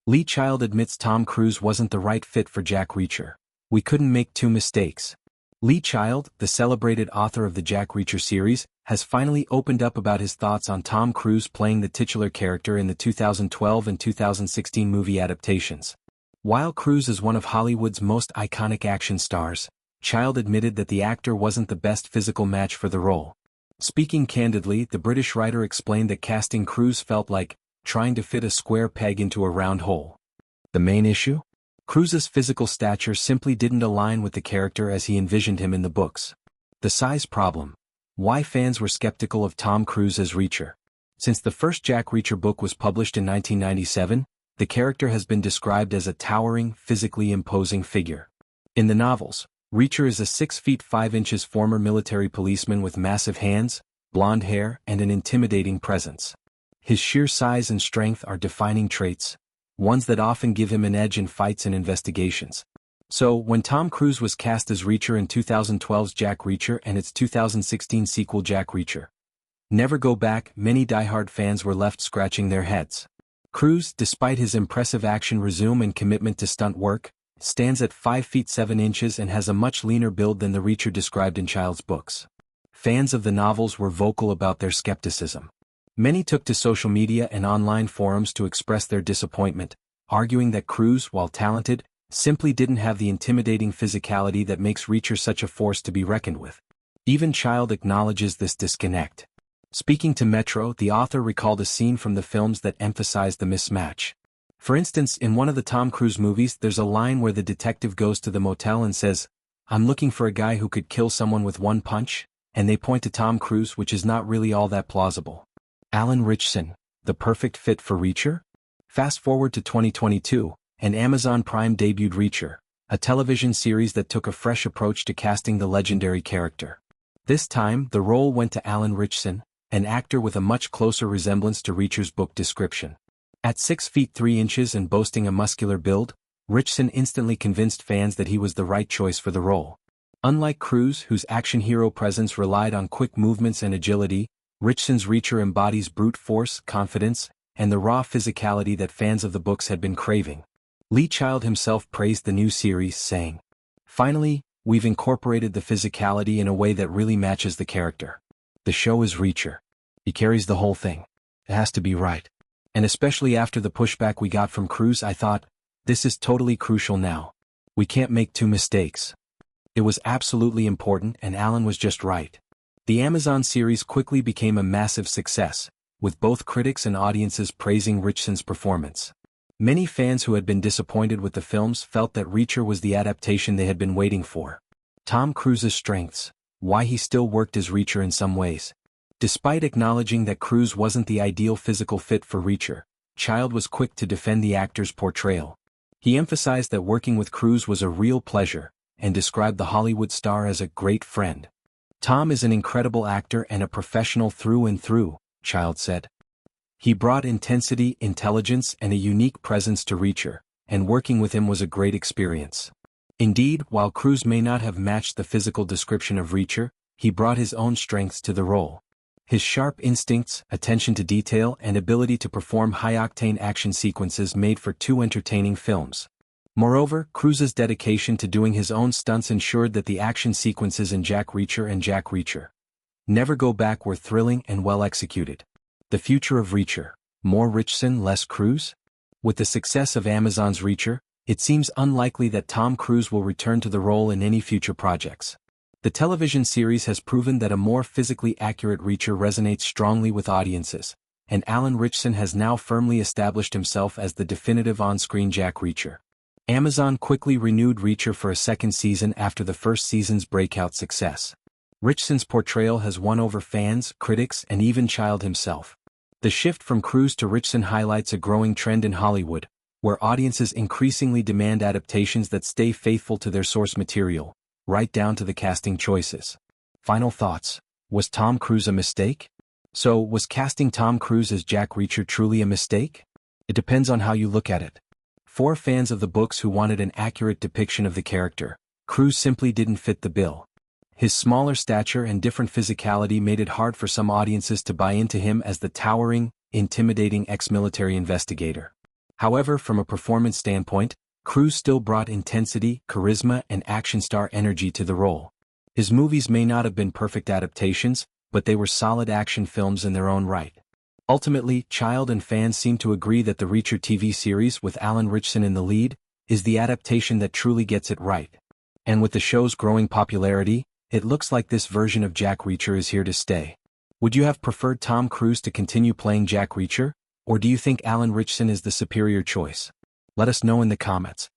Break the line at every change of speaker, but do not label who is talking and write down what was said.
Lee Child admits Tom Cruise wasn't the right fit for Jack Reacher. We couldn't make two mistakes. Lee Child, the celebrated author of the Jack Reacher series, has finally opened up about his thoughts on Tom Cruise playing the titular character in the 2012 and 2016 movie adaptations. While Cruise is one of Hollywood's most iconic action stars, Child admitted that the actor wasn't the best physical match for the role. Speaking candidly, the British writer explained that casting Cruise felt like trying to fit a square peg into a round hole. The main issue? Cruise's physical stature simply didn't align with the character as he envisioned him in the books. The size problem. Why fans were skeptical of Tom Cruise as Reacher. Since the first Jack Reacher book was published in 1997, the character has been described as a towering, physically imposing figure. In the novels, Reacher is a 6 feet 5 inches former military policeman with massive hands, blonde hair, and an intimidating presence. His sheer size and strength are defining traits, ones that often give him an edge in fights and investigations. So, when Tom Cruise was cast as Reacher in 2012's Jack Reacher and its 2016 sequel Jack Reacher, Never Go Back, many diehard fans were left scratching their heads. Cruise, despite his impressive action resume and commitment to stunt work, stands at 5 feet 7 inches and has a much leaner build than the Reacher described in Child's books. Fans of the novels were vocal about their skepticism. Many took to social media and online forums to express their disappointment, arguing that Cruise, while talented, simply didn't have the intimidating physicality that makes Reacher such a force to be reckoned with. Even Child acknowledges this disconnect. Speaking to Metro, the author recalled a scene from the films that emphasized the mismatch. For instance, in one of the Tom Cruise movies, there's a line where the detective goes to the motel and says, "I'm looking for a guy who could kill someone with one punch," and they point to Tom Cruise, which is not really all that plausible. Alan Ritchson, the perfect fit for Reacher? Fast forward to 2022, and Amazon Prime debuted Reacher, a television series that took a fresh approach to casting the legendary character. This time, the role went to Alan Ritchson, an actor with a much closer resemblance to Reacher's book description. At 6 feet 3 inches and boasting a muscular build, Ritchson instantly convinced fans that he was the right choice for the role. Unlike Cruise, whose action hero presence relied on quick movements and agility, Ritchson's Reacher embodies brute force, confidence, and the raw physicality that fans of the books had been craving. Lee Child himself praised the new series, saying, "Finally, we've incorporated the physicality in a way that really matches the character. The show is Reacher. He carries the whole thing. It has to be right. And especially after the pushback we got from Cruise, I thought, this is totally crucial now. We can't make two mistakes." It was absolutely important, and Alan was just right. The Amazon series quickly became a massive success, with both critics and audiences praising Ritchson's performance. Many fans who had been disappointed with the films felt that Reacher was the adaptation they had been waiting for. Tom Cruise's strengths, why he still worked as Reacher in some ways. Despite acknowledging that Cruise wasn't the ideal physical fit for Reacher, Child was quick to defend the actor's portrayal. He emphasized that working with Cruise was a real pleasure, and described the Hollywood star as a great friend. "Tom is an incredible actor and a professional through and through," Child said. "He brought intensity, intelligence, and a unique presence to Reacher, and working with him was a great experience." Indeed, while Cruise may not have matched the physical description of Reacher, he brought his own strengths to the role. His sharp instincts, attention to detail, and ability to perform high-octane action sequences made for two entertaining films. Moreover, Cruise's dedication to doing his own stunts ensured that the action sequences in Jack Reacher and Jack Reacher Never Go Back were thrilling and well executed. The future of Reacher, more Ritchson, less Cruise? With the success of Amazon's Reacher, it seems unlikely that Tom Cruise will return to the role in any future projects. The television series has proven that a more physically accurate Reacher resonates strongly with audiences, and Alan Ritchson has now firmly established himself as the definitive on-screen Jack Reacher. Amazon quickly renewed Reacher for a second season after the first season's breakout success. Ritchson's portrayal has won over fans, critics, and even Child himself. The shift from Cruise to Ritchson highlights a growing trend in Hollywood, where audiences increasingly demand adaptations that stay faithful to their source material, right down to the casting choices. Final thoughts. Was Tom Cruise a mistake? So, was casting Tom Cruise as Jack Reacher truly a mistake? It depends on how you look at it. For fans of the books who wanted an accurate depiction of the character, Cruise simply didn't fit the bill. His smaller stature and different physicality made it hard for some audiences to buy into him as the towering, intimidating ex-military investigator. However, from a performance standpoint, Cruise still brought intensity, charisma, and action star energy to the role. His movies may not have been perfect adaptations, but they were solid action films in their own right. Ultimately, Child and fans seem to agree that the Reacher TV series with Alan Ritchson in the lead is the adaptation that truly gets it right. And with the show's growing popularity, it looks like this version of Jack Reacher is here to stay. Would you have preferred Tom Cruise to continue playing Jack Reacher, or do you think Alan Ritchson is the superior choice? Let us know in the comments.